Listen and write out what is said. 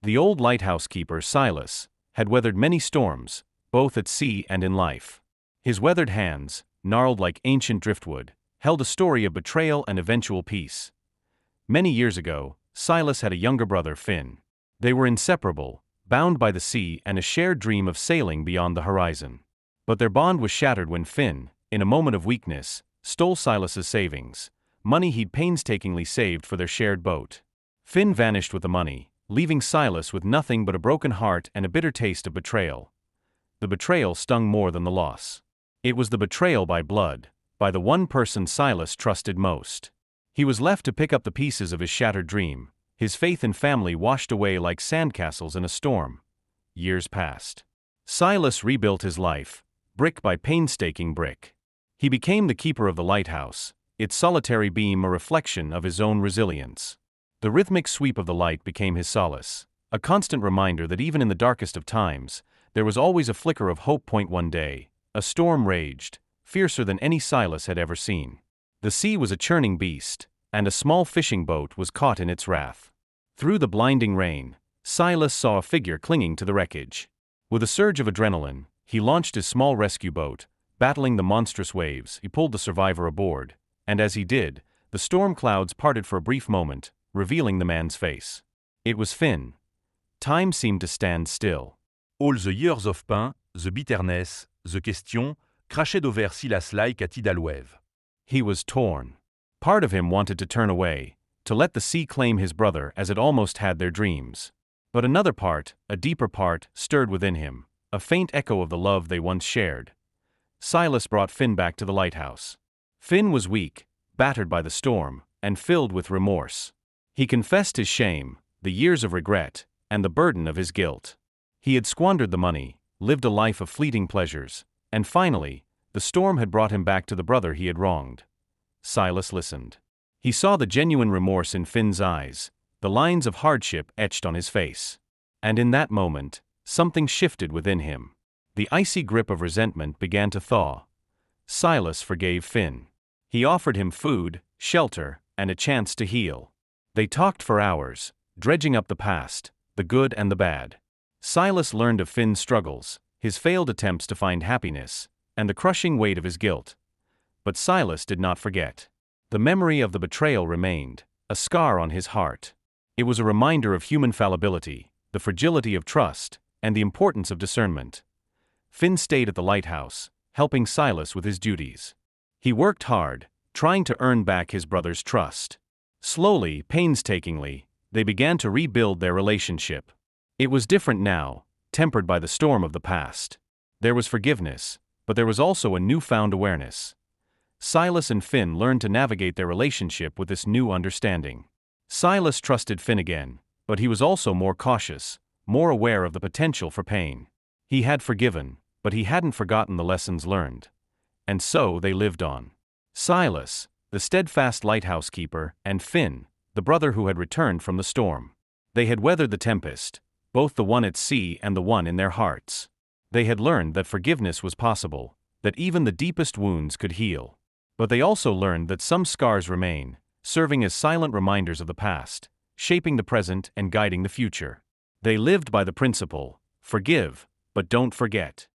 The old lighthouse keeper, Silas, had weathered many storms, both at sea and in life. His weathered hands, gnarled like ancient driftwood, held a story of betrayal and eventual peace. Many years ago, Silas had a younger brother, Finn. They were inseparable, bound by the sea and a shared dream of sailing beyond the horizon. But their bond was shattered when Finn, in a moment of weakness, stole Silas's savings, money he'd painstakingly saved for their shared boat. Finn vanished with the money, leaving Silas with nothing but a broken heart and a bitter taste of betrayal. The betrayal stung more than the loss. It was the betrayal by blood, by the one person Silas trusted most. He was left to pick up the pieces of his shattered dream, his faith and family washed away like sandcastles in a storm. Years passed. Silas rebuilt his life, brick by painstaking brick. He became the keeper of the lighthouse, its solitary beam a reflection of his own resilience. The rhythmic sweep of the light became his solace, a constant reminder that even in the darkest of times, there was always a flicker of hope. One day, a storm raged, fiercer than any Silas had ever seen. The sea was a churning beast, and a small fishing boat was caught in its wrath. Through the blinding rain, Silas saw a figure clinging to the wreckage. With a surge of adrenaline, he launched his small rescue boat, battling the monstrous waves. He pulled the survivor aboard, and as he did, the storm clouds parted for a brief moment, revealing the man's face. It was Finn. Time seemed to stand still. All the years of pain, the bitterness, the question, crashed over Silas like a tidal wave. He was torn. Part of him wanted to turn away, to let the sea claim his brother as it almost had their dreams. But another part, a deeper part, stirred within him, a faint echo of the love they once shared. Silas brought Finn back to the lighthouse. Finn was weak, battered by the storm, and filled with remorse. He confessed his shame, the years of regret, and the burden of his guilt. He had squandered the money, lived a life of fleeting pleasures, and finally, the storm had brought him back to the brother he had wronged. Silas listened. He saw the genuine remorse in Finn's eyes, the lines of hardship etched on his face. And in that moment, something shifted within him. The icy grip of resentment began to thaw. Silas forgave Finn. He offered him food, shelter, and a chance to heal. They talked for hours, dredging up the past, the good and the bad. Silas learned of Finn's struggles, his failed attempts to find happiness, and the crushing weight of his guilt. But Silas did not forget. The memory of the betrayal remained, a scar on his heart. It was a reminder of human fallibility, the fragility of trust, and the importance of discernment. Finn stayed at the lighthouse, helping Silas with his duties. He worked hard, trying to earn back his brother's trust. Slowly, painstakingly, they began to rebuild their relationship. It was different now, tempered by the storm of the past. There was forgiveness, but there was also a newfound awareness. Silas and Finn learned to navigate their relationship with this new understanding. Silas trusted Finn again, but he was also more cautious, more aware of the potential for pain. He had forgiven, but he hadn't forgotten the lessons learned. And so they lived on. Silas, the steadfast lighthouse keeper, and Finn, the brother who had returned from the storm. They had weathered the tempest, both the one at sea and the one in their hearts. They had learned that forgiveness was possible, that even the deepest wounds could heal. But they also learned that some scars remain, serving as silent reminders of the past, shaping the present and guiding the future. They lived by the principle, forgive, but don't forget.